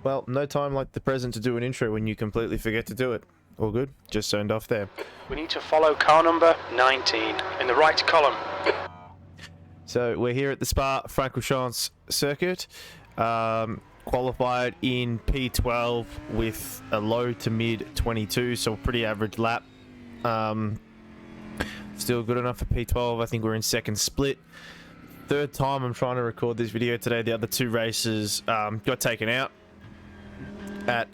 Well, no time like the present to do an intro when you completely forget to do it. All good? Just zoned off there. We need to follow car number 19 in the right column. So we're here at the Spa-Francorchamps circuit. Qualified in P12 with a low to mid 22, so a pretty average lap. Still good enough for P12. I think we're in second split. Third time I'm trying to record this video today. The other two races got taken out at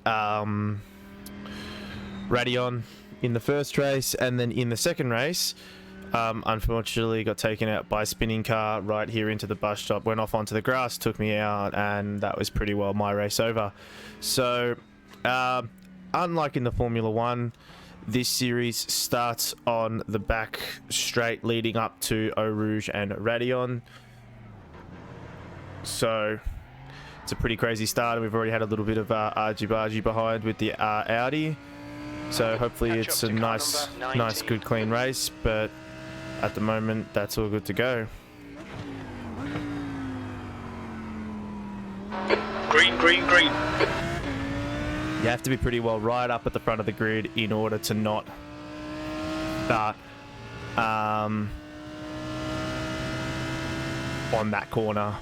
Radion in the first race, and then in the second race unfortunately got taken out by a spinning car right here into the bus stop. Went off onto the grass, took me out, and that was pretty well my race over. So unlike in the Formula 1, this series starts on the back straight leading up to Eau Rouge and Radion. So it's a pretty crazy start, and we've already had a little bit of argy-bargy behind with the Audi. So hopefully it's a nice, good, clean race. But at the moment, that's all good to go. Green, green, green. You have to be pretty well right up at the front of the grid in order to not start on that corner.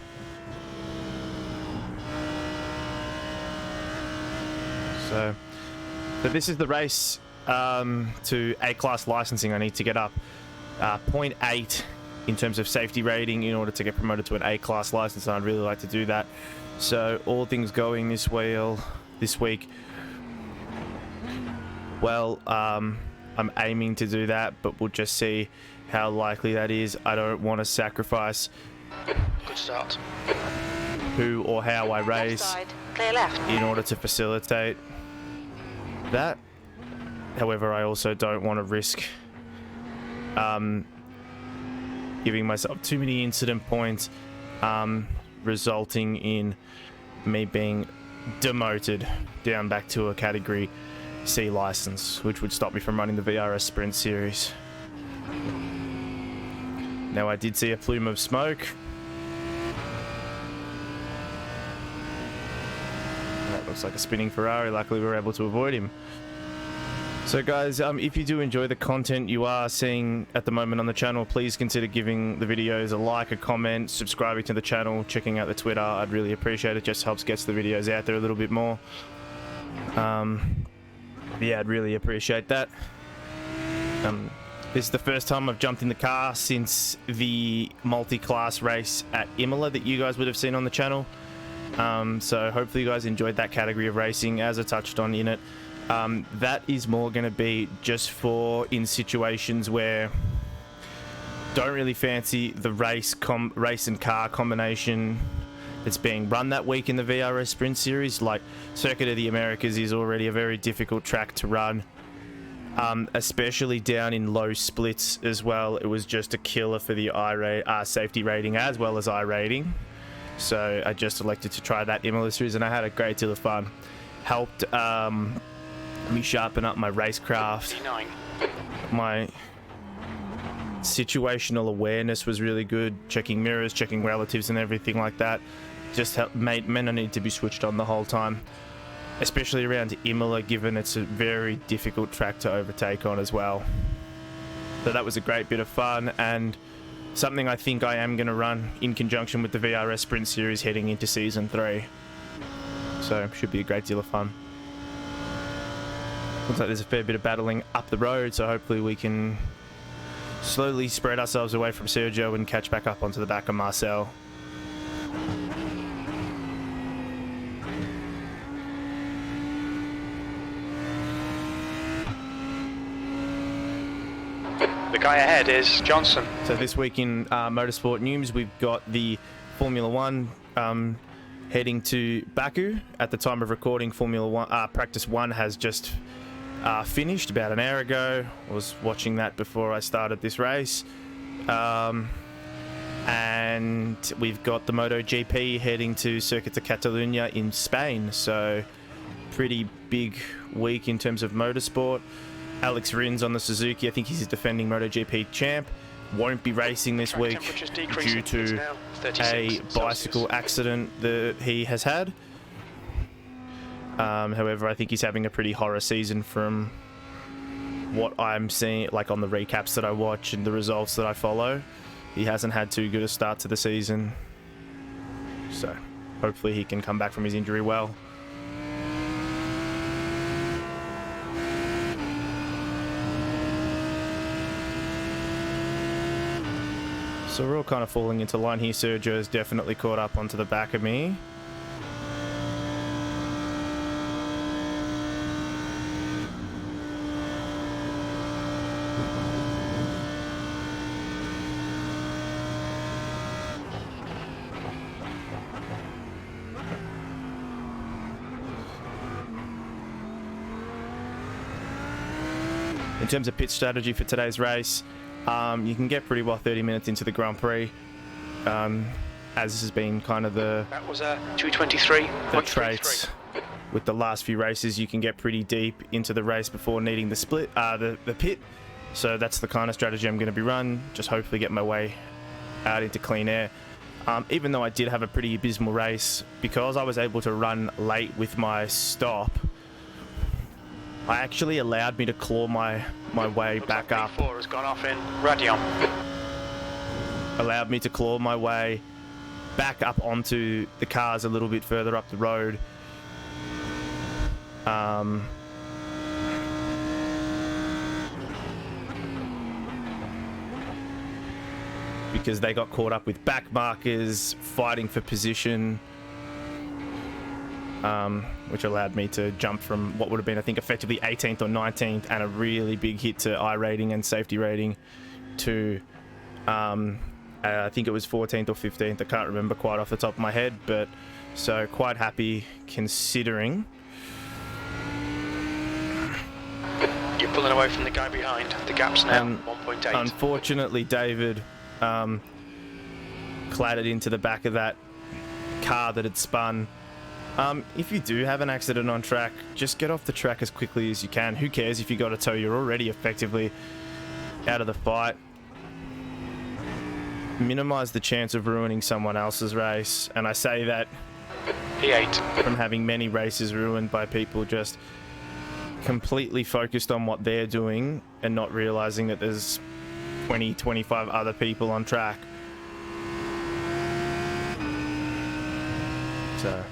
So this is the race to A-class licensing. I need to get up 0.8 in terms of safety rating in order to get promoted to an A-class license, and I'd really like to do that. So all things going this week, well, I'm aiming to do that, but we'll just see how likely that is. I don't want to sacrifice Good start. who or how I race in order to facilitate that. However, I also don't want to risk giving myself too many incident points, resulting in me being demoted down back to a category C license, which would stop me from running the VRS Sprint Series. Now, I did see a plume of smoke. That looks like a spinning Ferrari. Luckily, we were able to avoid him. So guys, if you do enjoy the content you are seeing at the moment on the channel, please consider giving the videos a like, a comment, subscribing to the channel, checking out the Twitter. I'd really appreciate it. Just helps gets the videos out there a little bit more. Yeah, I'd really appreciate that. This is the first time I've jumped in the car since the multi-class race at Imola that you guys would have seen on the channel. So hopefully you guys enjoyed that category of racing, as I touched on in it. That is more going to be just for in situations where don't really fancy the race and car combination that's being run that week in the VRS Sprint Series. Like Circuit of the Americas is already a very difficult track to run, especially down in low splits as well. It was just a killer for the safety rating as well as I rating. So I just elected to try that Imola Series, and I had a great deal of fun. Helped me sharpen up my racecraft. My situational awareness was really good. Checking mirrors, checking relatives, and everything like that. Just meant I need to be switched on the whole time, especially around Imola, given it's a very difficult track to overtake on as well. So that was a great bit of fun, and something I think I am going to run in conjunction with the VRS Sprint Series heading into Season 3. So should be a great deal of fun. Looks like there's a fair bit of battling up the road, so hopefully we can slowly spread ourselves away from Sergio and catch back up onto the back of Marcel. The guy ahead is Johnson. So this week in motorsport news, we've got the Formula 1 heading to Baku. At the time of recording, Formula 1 Practice 1 has just finished about an hour ago. I was watching that before I started this race. And we've got the MotoGP heading to Circuit de Catalunya in Spain. So pretty big week in terms of motorsport. Alex Rins on the Suzuki. I think he's defending MotoGP champ. Won't be racing this week due to a bicycle accident that he has had. However, I think he's having a pretty horror season from what I'm seeing, like on the recaps that I watch and the results that I follow. He hasn't had too good a start to the season. So hopefully he can come back from his injury well. So we're all kind of falling into line here. Sergio's definitely caught up onto the back of me. In terms of pit strategy for today's race, you can get pretty well 30 minutes into the Grand Prix, as this has been kind of that was a 2:23. The traits with the last few races. You can get pretty deep into the race before needing the split, the pit. So that's the kind of strategy I'm going to be run. Just hopefully get my way out into clean air. Even though I did have a pretty abysmal race, because I was able to run late with my stop, I actually allowed me to claw my way back up. P4 has gone off in Radion. Allowed me to claw my way back up onto the cars a little bit further up the road. Because they got caught up with back markers, fighting for position. Which allowed me to jump from what would have been, I think, effectively 18th or 19th and a really big hit to I rating and safety rating to, I think it was 14th or 15th. I can't remember quite off the top of my head, but so quite happy considering. You're pulling away from the guy behind. The gap's now 1.8. Unfortunately, David clattered into the back of that car that had spun. If you do have an accident on track, just get off the track as quickly as you can. Who cares if you got a tow? You're already effectively out of the fight. Minimize the chance of ruining someone else's race. And I say that P8 from having many races ruined by people just completely focused on what they're doing and not realizing that there's 20, 25 other people on track. So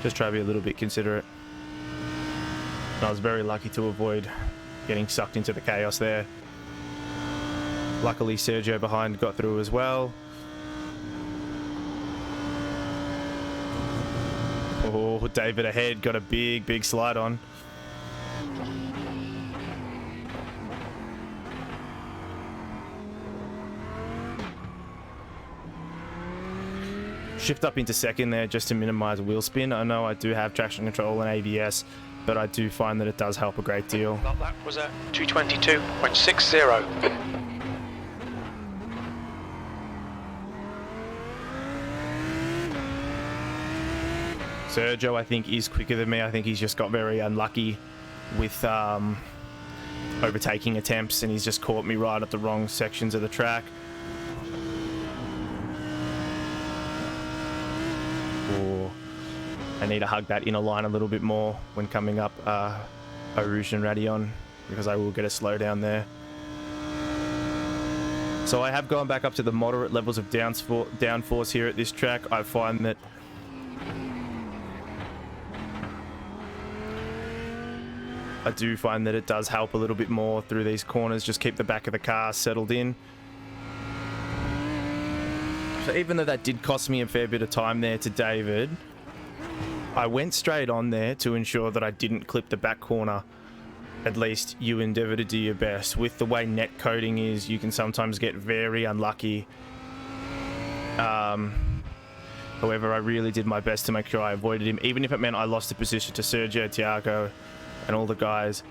just try to be a little bit considerate. I was very lucky to avoid getting sucked into the chaos there. Luckily, Sergio behind got through as well. Oh, David ahead got a big slide on. Shift up into second there just to minimize wheel spin. I know I do have traction control and ABS, but I do find that it does help a great deal. That was a 2:22.60. Sergio, I think, is quicker than me. I think he's just got very unlucky with overtaking attempts, and he's just caught me right at the wrong sections of the track. I need to hug that inner line a little bit more when coming up Rouge and Radion, because I will get a slowdown there. So I have gone back up to the moderate levels of downforce here at this track. I find that it does help a little bit more through these corners. Just keep the back of the car settled in. So even though that did cost me a fair bit of time there to David, I went straight on there to ensure that I didn't clip the back corner. At least you endeavour to do your best. With the way net coding is, you can sometimes get very unlucky. However, I really did my best to make sure I avoided him, even if it meant I lost the position to Sergio, Tiago, and all the guys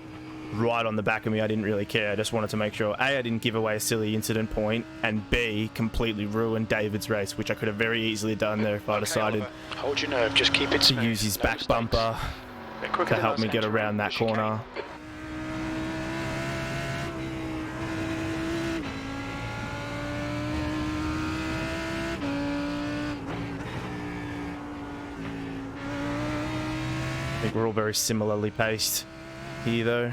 right on the back of me. I didn't really care. I just wanted to make sure, A, I didn't give away a silly incident point, and B, completely ruin David's race, which I could have very easily done there if I decided hold your nerve, just keep it smooth. to use his back bumper to help me get around that corner. think we're all very similarly paced here though,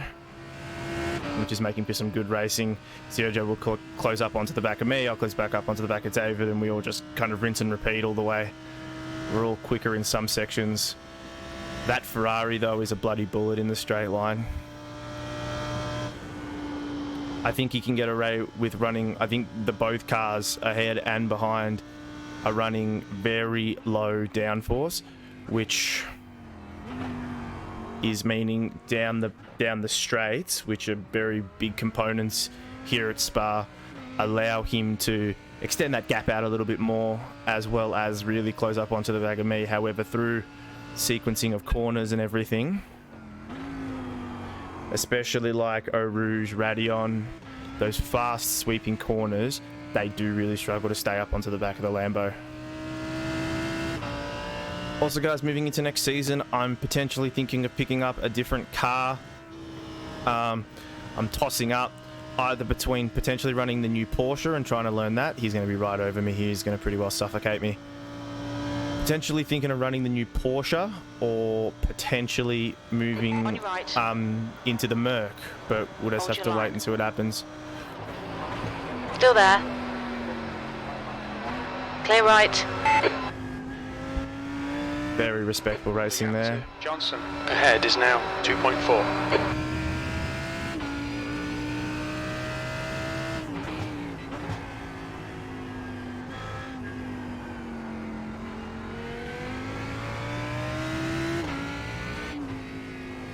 which is making for some good racing. Sergio will close up onto the back of me, I'll close back up onto the back of David, and we all just kind of rinse and repeat all the way. We're all quicker in some sections. That Ferrari though is a bloody bullet in the straight line. I think he can get away with running, I think both cars ahead and behind are running very low downforce, which is meaning down the straights, which are very big components here at Spa, allow him to extend that gap out a little bit more, as well as really close up onto the back of me. However, through sequencing of corners and everything, especially like Eau Rouge, Radion, those fast sweeping corners, they do really struggle to stay up onto the back of the Lambo. Also guys, moving into next season, I'm potentially thinking of picking up a different car. I'm tossing up either between potentially running the new Porsche and trying to learn that. He's going to be right over me here. He's going to pretty well suffocate me. Potentially thinking of running the new Porsche, or potentially moving into the Merc, but we'll just have to wait and see what happens. Still there. Clear right. Very respectful racing there. Johnson ahead is now 2.4.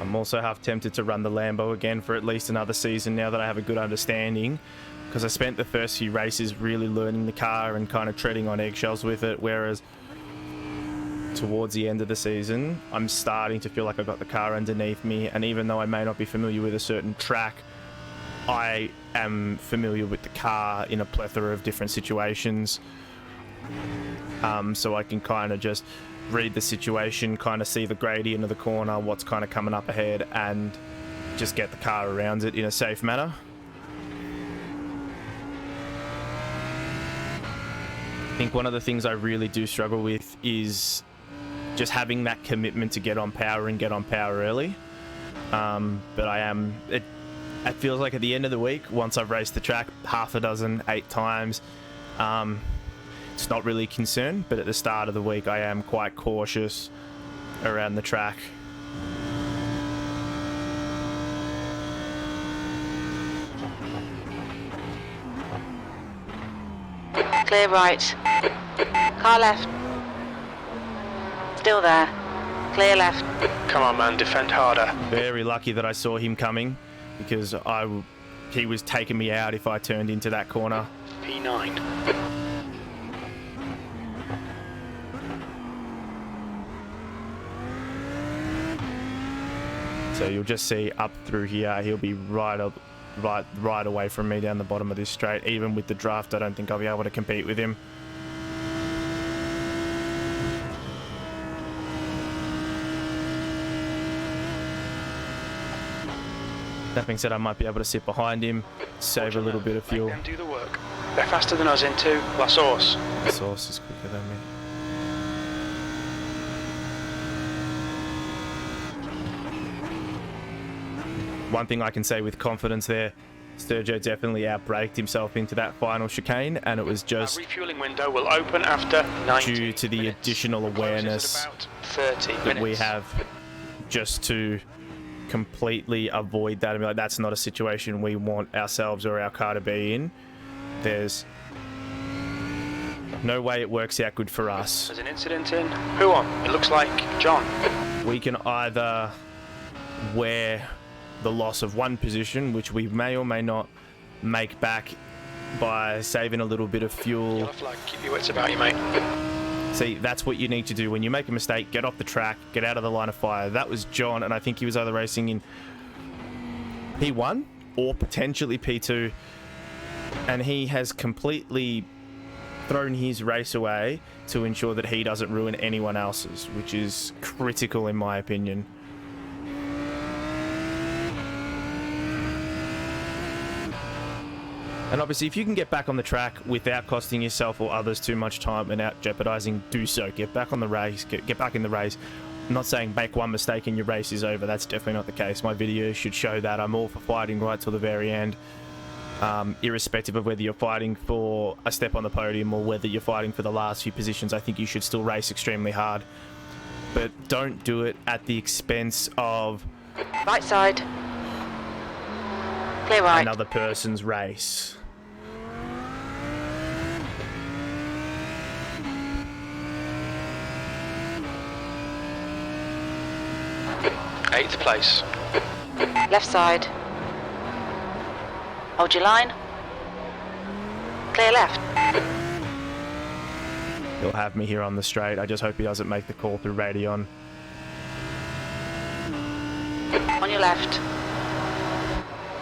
I'm also half tempted to run the Lambo again for at least another season now that I have a good understanding, because I spent the first few races really learning the car and kind of treading on eggshells with it, whereas towards the end of the season I'm starting to feel like I've got the car underneath me, and even though I may not be familiar with a certain track, I am familiar with the car in a plethora of different situations, so I can kind of just read the situation, kind of see the gradient of the corner, what's kind of coming up ahead, and just get the car around it in a safe manner. I think one of the things I really do struggle with is just having that commitment to get on power and get on power early. But I am, it feels like at the end of the week, once I've raced the track half a dozen, 8 times, it's not really a concern, but at the start of the week I am quite cautious around the track. Clear right. Car left. Still there. Clear left. Come on man, defend harder. Very lucky that I saw him coming, because he was taking me out if I turned into that corner. P9. So you'll just see up through here, he'll be right away from me down the bottom of this straight. Even with the draft, I don't think I'll be able to compete with him. That being said, I might be able to sit behind him, save a little bit of fuel. Let them do the work. They're faster than us into La Source. La Source is quicker than me. One thing I can say with confidence there, Sergio definitely outbraked himself into that final chicane, and it was just refueling window will open after 90 due to the minutes. additional awareness About 30 that minutes. we have, just to completely avoid that and be like, that's not a situation we want ourselves or our car to be in. There's no way it works out good for us. There's an incident in who on? It looks like John. We can either wear the loss of one position, which we may or may not make back by saving a little bit of fuel. Yellow flag, keep your wits about you, mate. See, that's what you need to do. When you make a mistake, get off the track, get out of the line of fire. That was John, and I think he was either racing in P1 or potentially P2, and he has completely thrown his race away to ensure that he doesn't ruin anyone else's, which is critical in my opinion. And obviously, if you can get back on the track without costing yourself or others too much time and out jeopardizing, do so. Get back on the race, get back in the race. I'm not saying make one mistake and your race is over. That's definitely not the case. My video should show that I'm all for fighting right till the very end. Irrespective of whether you're fighting for a step on the podium or whether you're fighting for the last few positions, I think you should still race extremely hard. But don't do it at the expense of Right side. Clear right. another person's race. Eighth place. Left side. Hold your line. Clear left. He'll have me here on the straight. I just hope he doesn't make the call through Radion. On your left.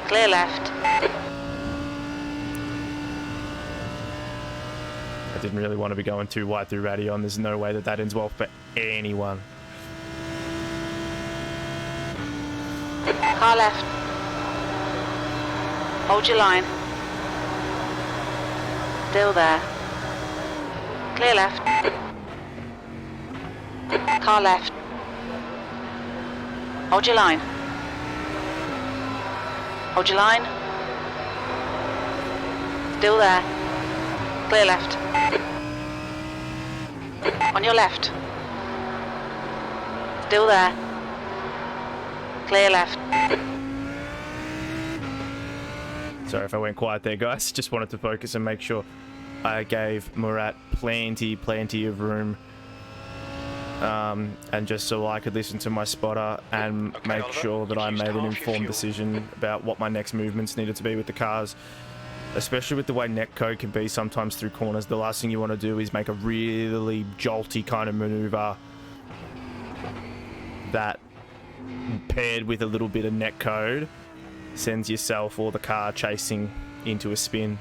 Clear left. I didn't really want to be going too wide through Radion. There's no way that ends well for anyone. Car left. Hold your line. Still there. Clear left. Car left. Hold your line. Hold your line. Still there. Clear left. On your left. Still there. Clear left. Sorry if I went quiet there, guys. Just wanted to focus and make sure I gave Murat plenty of room. And just so I could listen to my spotter and make sure that I made an informed decision about what my next movements needed to be with the cars. Especially with the way netcode can be sometimes through corners, the last thing you want to do is make a really jolty kind of maneuver that, paired with a little bit of netcode, sends yourself or the car chasing into a spin.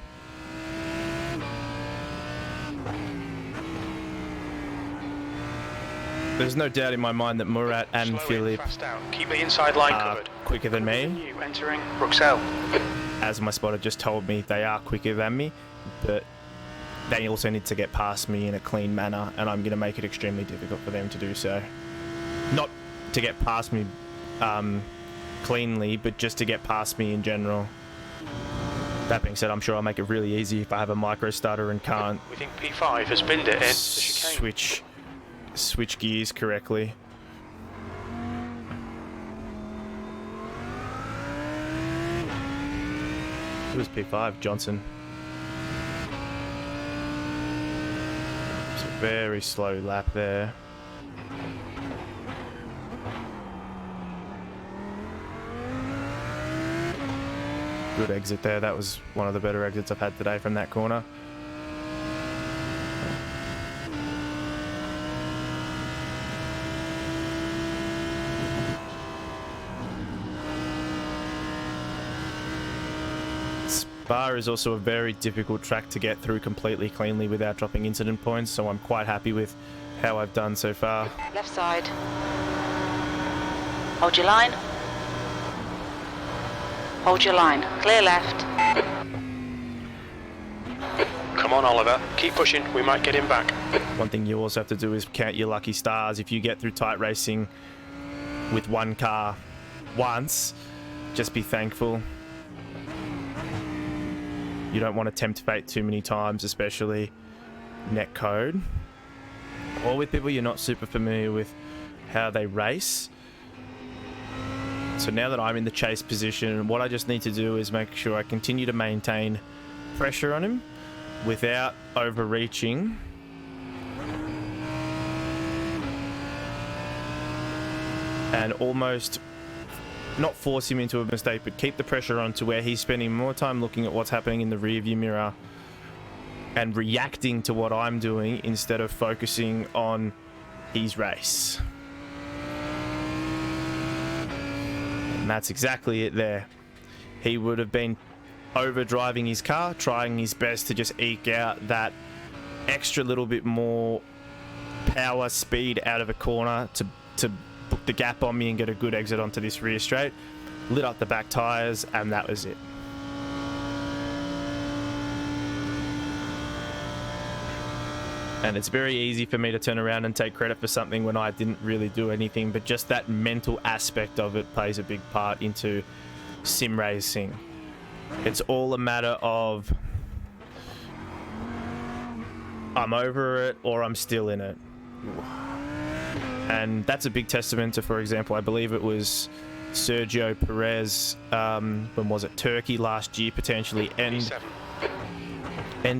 There's no doubt in my mind that Murat and Philip Keep the inside line are covered. quicker than me. You entering Bruxelles. As my spotter just told me, they are quicker than me, but they also need to get past me in a clean manner, and I'm going to make it extremely difficult for them to do so. Not to get past me cleanly, but just to get past me in general. That being said, I'm sure I'll make it really easy if I have a micro stutter and can't We think P5 has binned it in the chicane. switch gears correctly. It was P5, Johnson. It's a very slow lap there. Good exit there. That was one of the better exits I've had today from that corner. Spa is also a very difficult track to get through completely cleanly without dropping incident points, so I'm quite happy with how I've done so far. Left side. Hold your line. Hold your line. Clear left. Come on, Oliver. Keep pushing. We might get him back. One thing you also have to do is count your lucky stars. If you get through tight racing with one car once, just be thankful. You don't want to tempt fate too many times, especially netcode, or with people you're not super familiar with how they race. So now that I'm in the chase position, what I just need to do is make sure I continue to maintain pressure on him without overreaching. And almost not force him into a mistake, but keep the pressure on to where he's spending more time looking at what's happening in the rearview mirror and reacting to what I'm doing instead of focusing on his race. And that's exactly it there. He would have been overdriving his car, trying his best to just eke out that extra little bit more power, speed out of a corner to book the gap on me and get a good exit onto this rear straight. Lit up the back tyres, and that was it. And it's very easy for me to turn around and take credit for something when I didn't really do anything, but just that mental aspect of it plays a big part into sim racing. It's all a matter of I'm over it or I'm still in it. And that's a big testament to, for example, I believe it was Sergio Perez, when was it, Turkey last year, potentially, end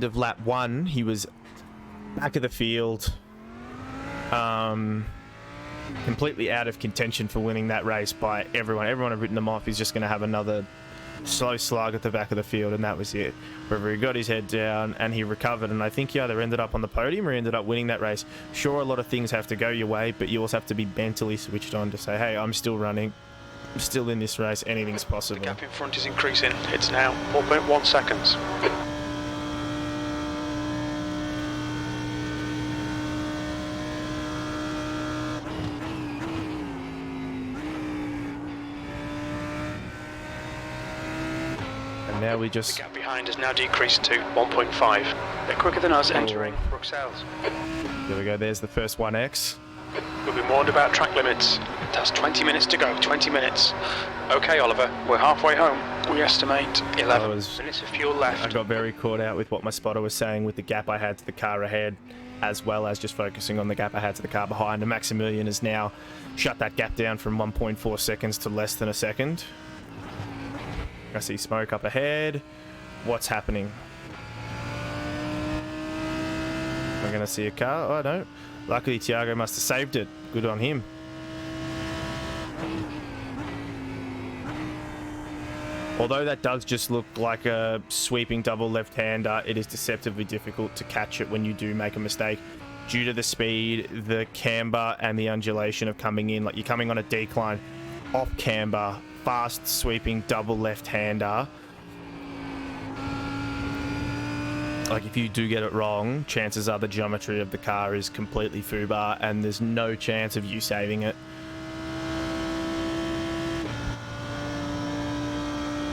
of lap 1, he was back of the field, completely out of contention for winning that race by everyone. Everyone had written them off. He's just going to have another slow slug at the back of the field, and that was it. Wherever he got his head down and he recovered, and I think he either ended up on the podium or ended up winning that race. Sure, a lot of things have to go your way, but you also have to be mentally switched on to say, hey, I'm still running, I'm still in this race, anything's possible. The gap in front is increasing. It's now 4.1 seconds. Now we just... The gap behind has now decreased to 1.5. They're quicker than us entering Bruxelles. There we go, there's the first 1X. We'll be warned about track limits. That's 20 minutes to go, 20 minutes. Okay, Oliver, we're halfway home. We estimate 11 minutes of fuel left. I got very caught out with what my spotter was saying with the gap I had to the car ahead, as well as just focusing on the gap I had to the car behind. And Maximilian has now shut that gap down from 1.4 seconds to less than a second. I see smoke up ahead. What's happening? Am I going to see a car? Oh, no. Luckily, Thiago must have saved it. Good on him. Although that does just look like a sweeping double left-hander, it is deceptively difficult to catch it when you do make a mistake due to the speed, the camber, and the undulation of coming in. Like, you're coming on a decline, off camber, fast sweeping double left-hander. Like, if you do get it wrong, chances are the geometry of the car is completely foobar and there's no chance of you saving it.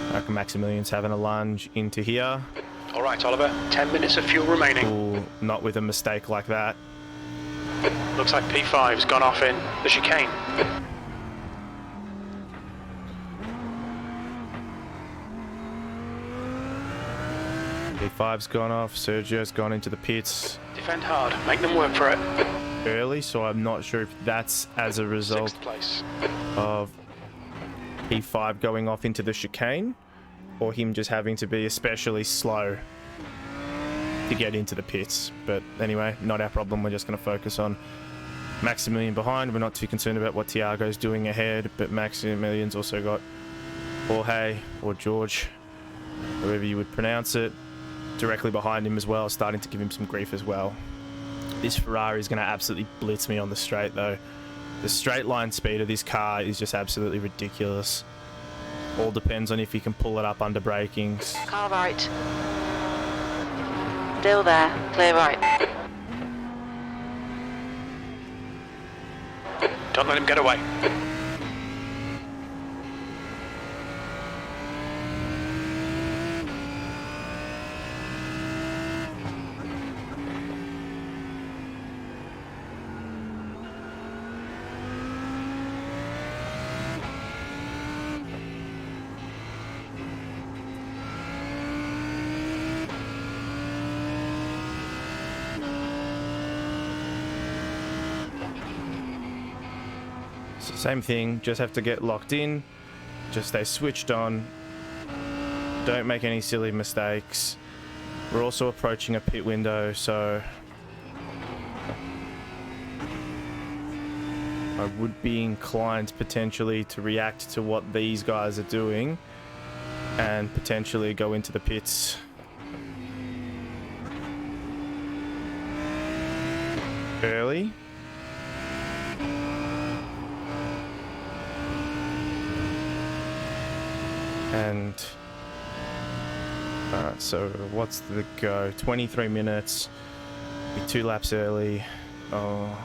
I reckon Maximilian's having a lunge into here. All right, Oliver, 10 minutes of fuel remaining. Ooh, not with a mistake like that. Looks like P5's gone off in the chicane. P5's gone off, Sergio's gone into the pits. Defend hard, make them work for it. Early, so I'm not sure if that's as a result of P5 going off into the chicane, or him just having to be especially slow to get into the pits. But anyway, not our problem. We're just going to focus on Maximilian behind. We're not too concerned about what Thiago's doing ahead, but Maximilian's also got Jorge, or George, however you would pronounce it, directly behind him as well, starting to give him some grief as well. This Ferrari is going to absolutely blitz me on the straight though. The straight line speed of this car is just absolutely ridiculous. All depends on if you can pull it up under brakings. Car right. Still there, clear right. Don't let him get away. Same thing, just have to get locked in, just stay switched on, don't make any silly mistakes. We're also approaching a pit window, so I would be inclined potentially to react to what these guys are doing and potentially go into the pits early. And alright, so what's the go? 23 minutes, be 2 laps early. Oh,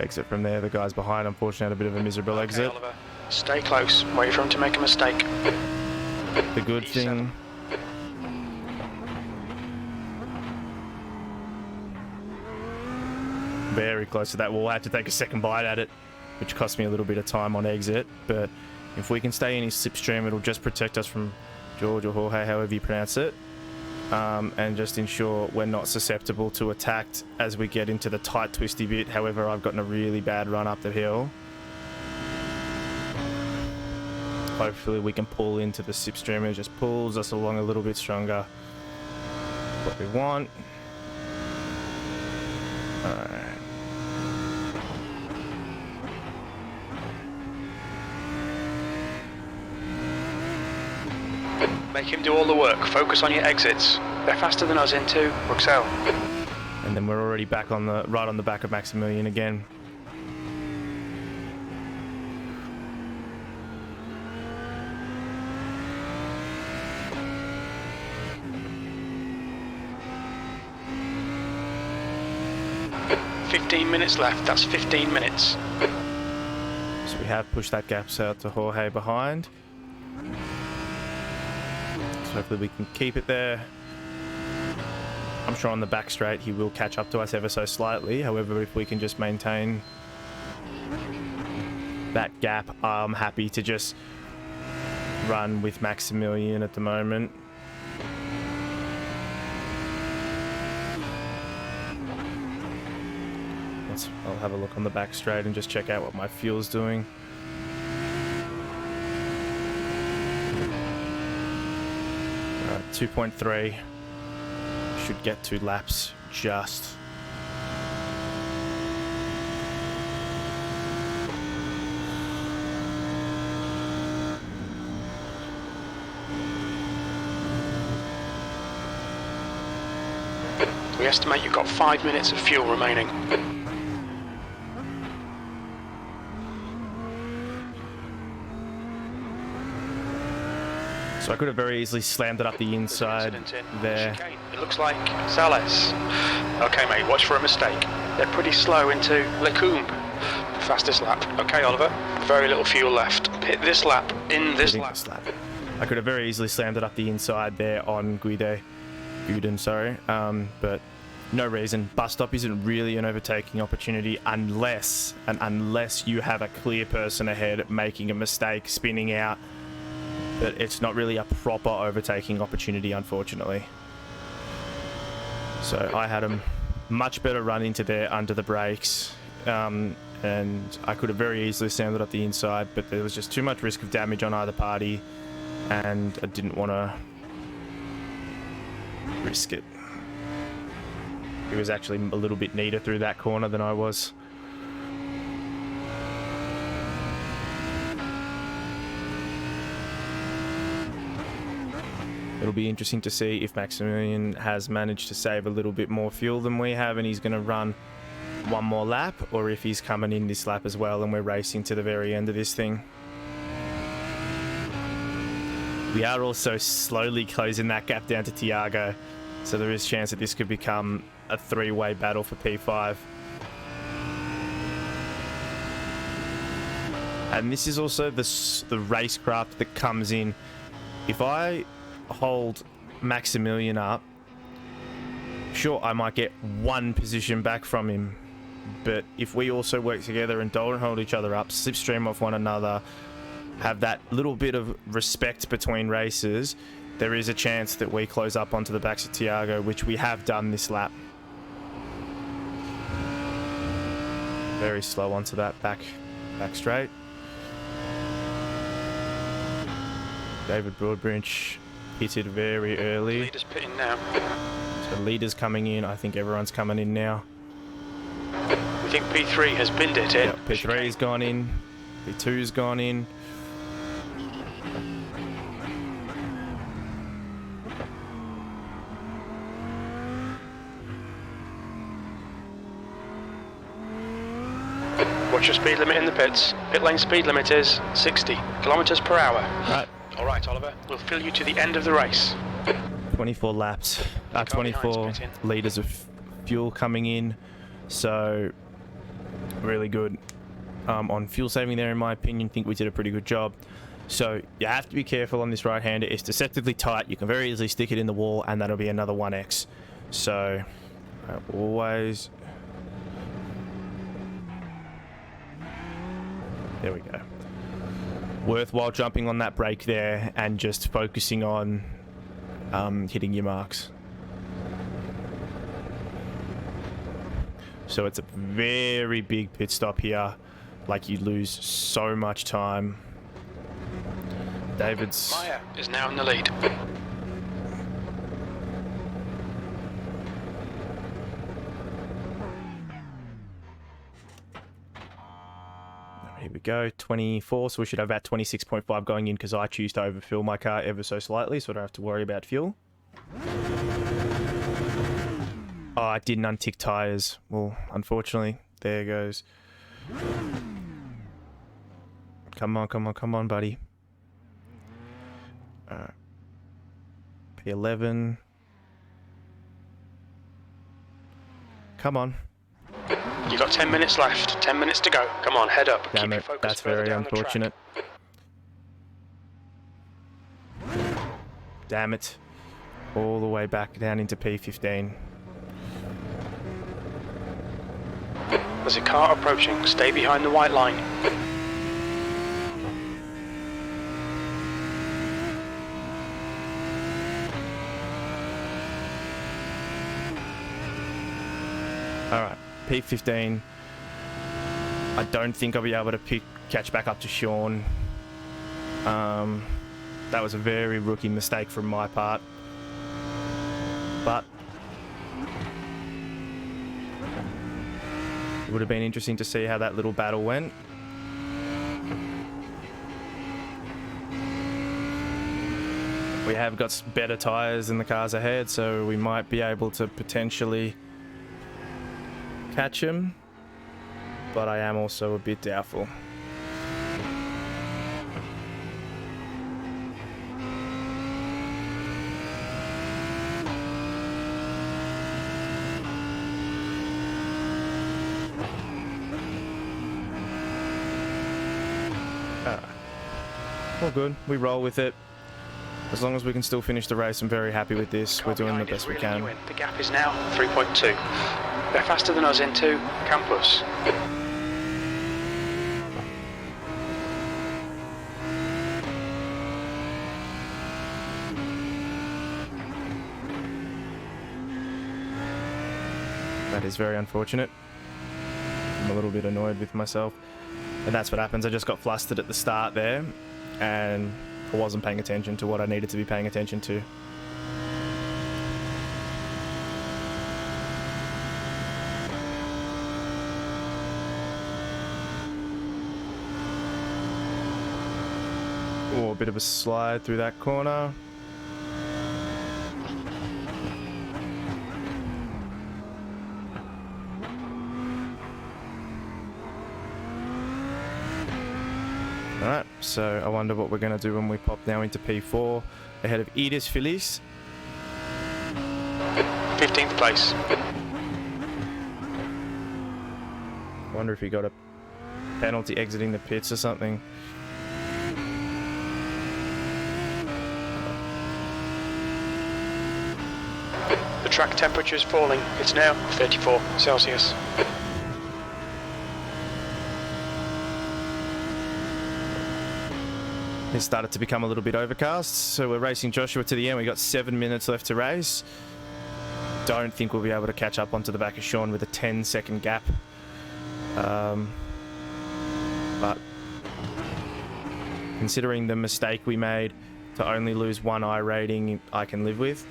exit from there. The guys behind, unfortunately, had a bit of a miserable exit. Oliver. Stay close. Wait for him to make a mistake. The good thing... Very close to that wall. I had to take a second bite at it, which cost me a little bit of time on exit. But if we can stay in his slipstream, it'll just protect us from George or Jorge, however you pronounce it. And just ensure we're not susceptible to attack as we get into the tight twisty bit. However, I've gotten a really bad run up the hill. Hopefully we can pull into the slipstream. It just pulls us along a little bit stronger. What we want. Alright. Make him do all the work. Focus on your exits. They're faster than us into Ruxell. And then we're already back on the right on the back of Maximilian again. Minutes left. That's 15 minutes. So we have pushed that gap out to Jorge behind. So hopefully we can keep it there. I'm sure on the back straight he will catch up to us ever so slightly. However, if we can just maintain that gap, I'm happy to just run with Maximilian at the moment. I'll have a look on the back straight and just check out what my fuel's doing. Alright, 2.3. Should get 2 laps just. We estimate you've got 5 minutes of fuel remaining. So I could have very easily slammed it up the inside there. It looks like Salas. Okay, mate, watch for a mistake. They're pretty slow into Lecumbe. Fastest lap. Okay, Oliver. Very little fuel left. Hit this lap in this lap. I could have very easily slammed it up the inside there on Guden, sorry. But no reason. Bus stop isn't really an overtaking opportunity unless you have a clear person ahead making a mistake, spinning out. But it's not really a proper overtaking opportunity, unfortunately. So I had a much better run into there under the brakes, and I could have very easily slammed it up the inside, but there was just too much risk of damage on either party, and I didn't want to risk it. He was actually a little bit neater through that corner than I was. It'll be interesting to see if Maximilian has managed to save a little bit more fuel than we have and he's going to run one more lap, or if he's coming in this lap as well and we're racing to the very end of this thing. We are also slowly closing that gap down to Tiago, so there is a chance that this could become a 3-way battle for P5. And this is also the racecraft that comes in. If I hold Maximilian up, sure, I might get one position back from him, but if we also work together and don't hold each other up, slipstream off one another, have that little bit of respect between races, there is a chance that we close up onto the backs of Tiago, which we have done this lap. Very slow onto that back straight. David Broadbridge pitted very early. Leaders pitting now. So leaders coming in. I think everyone's coming in now. We think P3 has binned it in. Yep, P3's gone in. P2's gone in. What's your speed limit in the pits? Pit lane speed limit is 60 kilometers per hour. Right. All right, Oliver. We'll fill you to the end of the race. 24 laps. 24 litres of fuel coming in. So really good on fuel saving there, in my opinion. Think we did a pretty good job. So you have to be careful on this right-hander. It's deceptively tight. You can very easily stick it in the wall, and that'll be another 1x. So always... There we go. Worthwhile jumping on that brake there and just focusing on hitting your marks. So it's a very big pit stop here. Like, you lose so much time. David's... Meyer is now in the lead. Here we go, 24, so we should have about 26.5 going in because I choose to overfill my car ever so slightly, so I don't have to worry about fuel. Oh, I didn't untick tyres. Well, unfortunately, there goes. Come on, come on, come on, buddy. P11. Come on. You've got 10 minutes left. 10 minutes to go. Come on, head up. Damn Keep it, your focus that's further very down the track. unfortunate. Damn it. All the way back down into P15. There's a car approaching. Stay behind the white line. Alright, P15. I don't think I'll be able to catch back up to Sean. That was a very rookie mistake from my part. But it would have been interesting to see how that little battle went. We have got better tyres than the cars ahead, so we might be able to potentially catch him, but I am also a bit doubtful. All good, we roll with it. As long as we can still finish the race, I'm very happy with this. We're doing the best we can. The gap is now 3.2. They're faster than us into Campus. That is very unfortunate. I'm a little bit annoyed with myself. And that's what happens. I just got flustered at the start there, and I wasn't paying attention to what I needed to be paying attention to. Oh, a bit of a slide through that corner. Alright, so I wonder what we're going to do when we pop now into P4 ahead of Edis Feliz. 15th place. I wonder if he got a penalty exiting the pits or something. The track temperature is falling. It's now 34 Celsius. It started to become a little bit overcast, so we're racing Joshua to the end. We got 7 minutes left to race. Don't think we'll be able to catch up onto the back of Sean with a 10-second gap. But considering the mistake we made to only lose 1 I rating, I can live with.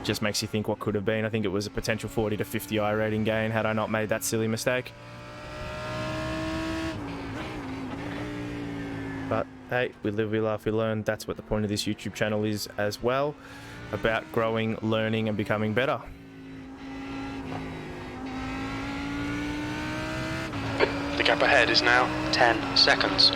Just makes you think what could have been. I think it was a potential 40 to 50 I rating gain had I not made that silly mistake. But hey, we live, we laugh, we learn. That's what the point of this YouTube channel is as well. About growing, learning, and becoming better. The gap ahead is now 10 seconds.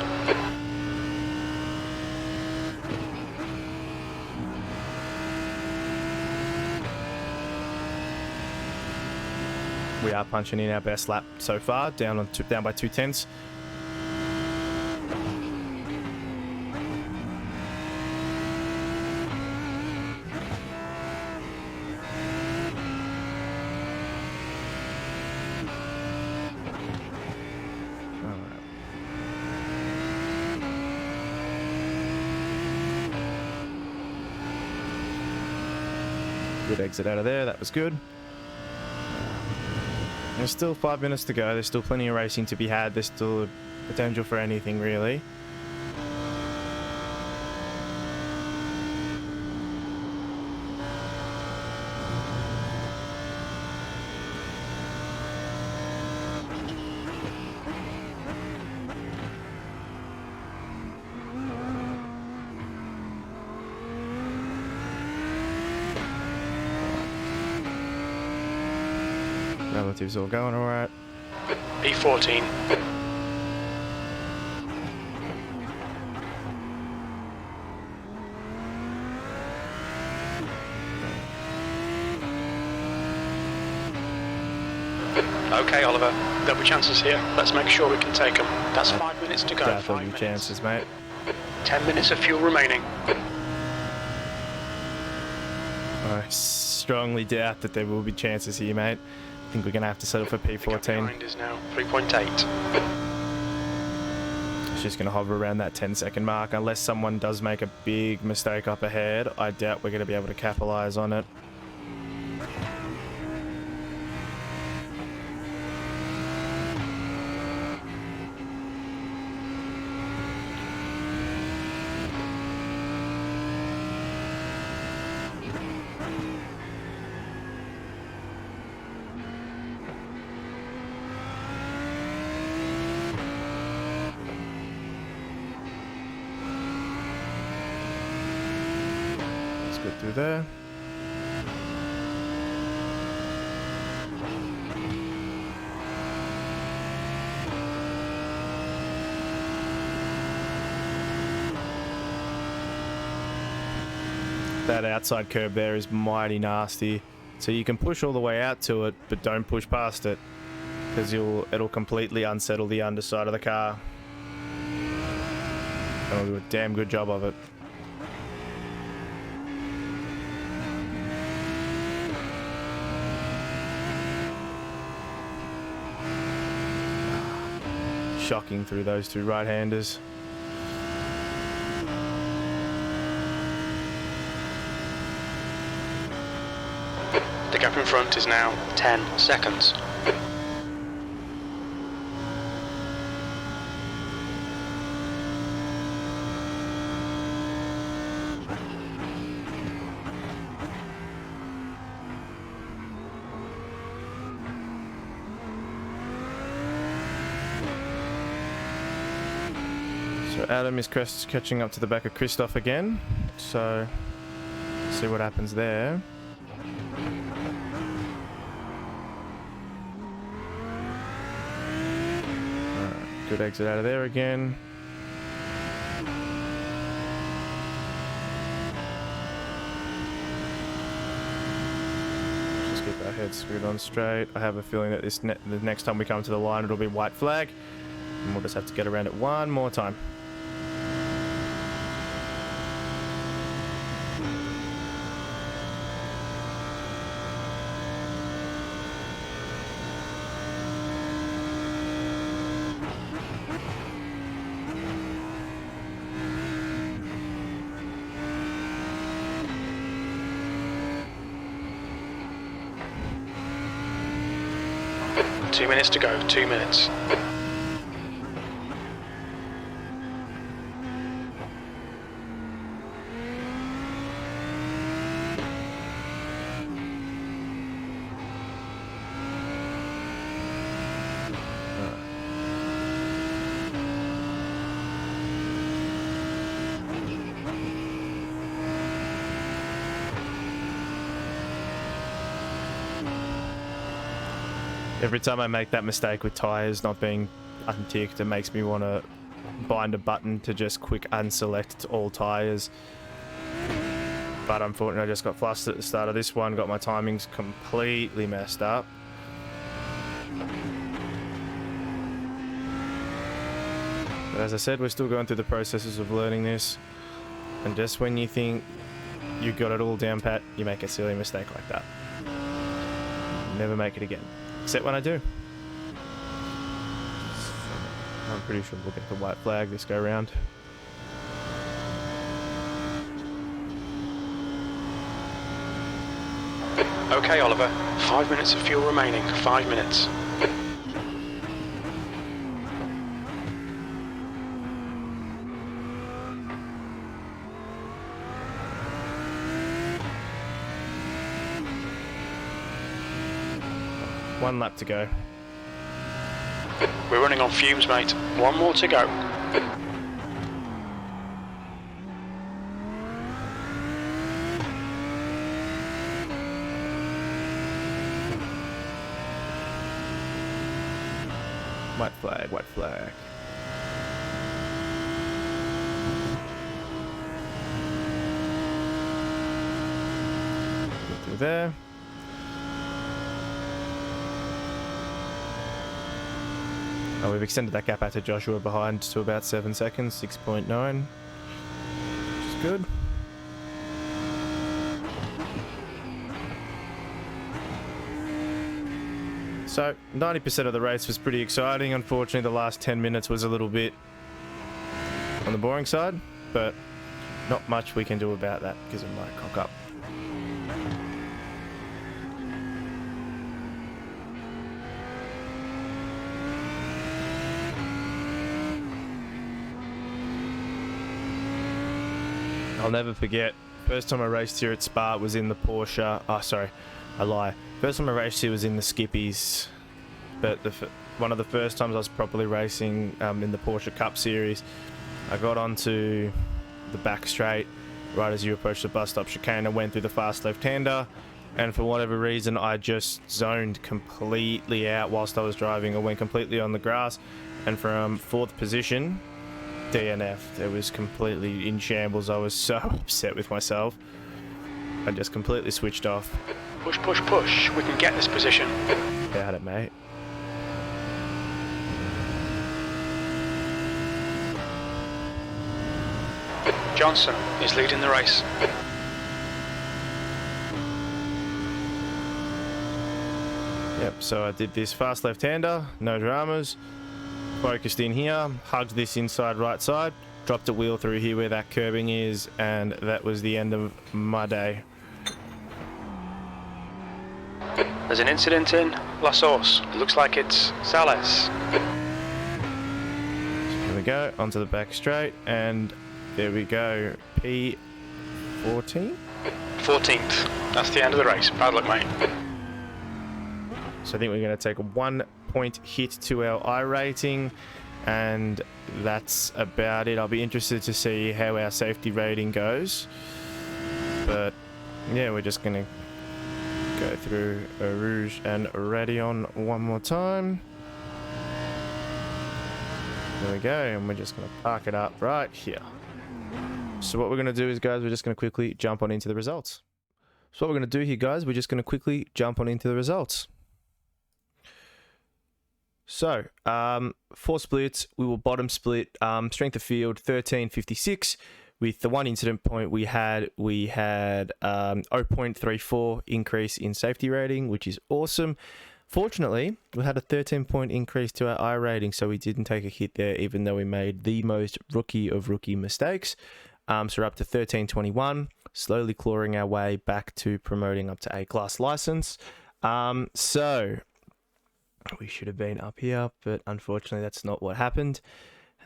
we are punching in our best lap so far, down by 2/10. Good exit out of there, that was good. There's still 5 minutes to go, there's still plenty of racing to be had, there's still potential for anything really. Relatives all going alright. P14. Okay, Oliver. There'll be chances here. Let's make sure we can take them. That's 5 minutes to go. Definitely 5 minutes. chances, mate. 10 minutes of fuel remaining. I strongly doubt that there will be chances here, mate. I think we're going to have to settle for The gap P14. behind is now 3.8. It's just going to hover around that 10-second mark. Unless someone does make a big mistake up ahead, I doubt we're going to be able to capitalise on it. Good through there. That outside curb there is mighty nasty, so you can push all the way out to it, but don't push past it, because it'll completely unsettle the underside of the car. And we'll do a damn good job of it. Shocking through those two right-handers. The gap in front is now 10 seconds. So Adam is catching up to the back of Christoph again, so see what happens there. Alright, good exit out of there again. Just get that head screwed on straight. I have a feeling that the next time we come to the line it'll be white flag, and we'll just have to get around it one more time. Two minutes to go, 2 minutes. Every time I make that mistake with tyres not being unticked, it makes me want to bind a button to just quick unselect all tyres. But unfortunately I just got flustered at the start of this one, got my timings completely messed up. as I said, we're still going through the processes of learning this. And just when you think you got it all down pat, you make a silly mistake like that. Never make it again. Except when I do. I'm pretty sure we'll get the white flag this go round. Okay, Oliver. 5 minutes of fuel remaining. 5 minutes. One lap to go. We're running on fumes, mate. One more to go. White flag, white flag. Go through there. Oh, we've extended that gap out to Joshua behind to about 7 seconds, 6.9, which is good. So 90% of the race was pretty exciting. Unfortunately, the last 10 minutes was a little bit on the boring side, but not much we can do about that because of my cock up. I'll never forget, first time I raced here at Spa was in the Porsche. Oh, sorry, I lie. First time I raced here was in the Skippies, but one of the first times I was properly racing in the Porsche Cup Series, I got onto the back straight right as you approach the bus stop chicane. I went through the fast left-hander, and for whatever reason, I just zoned completely out whilst I was driving. I went completely on the grass, and from 4th position, DNF'd. It was completely in shambles. I was so upset with myself. I just completely switched off. Push, push, push. We can get this position. About it, mate. Johnson is leading the race. Yep, so I did this fast left-hander, no dramas. Focused in here, hugged this inside right side, dropped a wheel through here where that curbing is, and that was the end of my day. There's an incident in La Source. It looks like it's Sales. Here we go, onto the back straight, and there we go. P14? 14th. That's the end of the race. Bad luck, mate. So I think we're going to take a 1 point hit to our I rating, and that's about it. I'll be interested to see how our safety rating goes, but yeah, we're just going to go through Rouge and Radion one more time. There we go, and we're just going to park it up right here. So what we're going to do is, guys, we're just going to quickly jump on into the results. So what we're going to do here, guys, we're just going to quickly jump on into the results. So, 4 splits, we will bottom split, strength of field 1356. With the 1 incident point we had 0.34 increase in safety rating, which is awesome. Fortunately, we had a 13-point increase to our I rating, so we didn't take a hit there, even though we made the most rookie of rookie mistakes. So we're up to 1321, slowly clawing our way back to promoting up to A-class license. So we should have been up here, but unfortunately that's not what happened.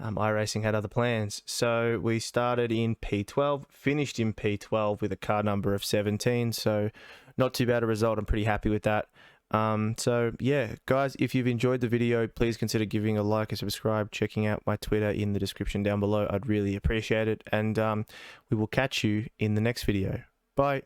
iRacing had other plans. So we started in P12, finished in P12 with a car number of 17. So not too bad a result. I'm pretty happy with that. So yeah, guys, if you've enjoyed the video, please consider giving a like and subscribe, checking out my Twitter in the description down below. I'd really appreciate it. And we will catch you in the next video. Bye.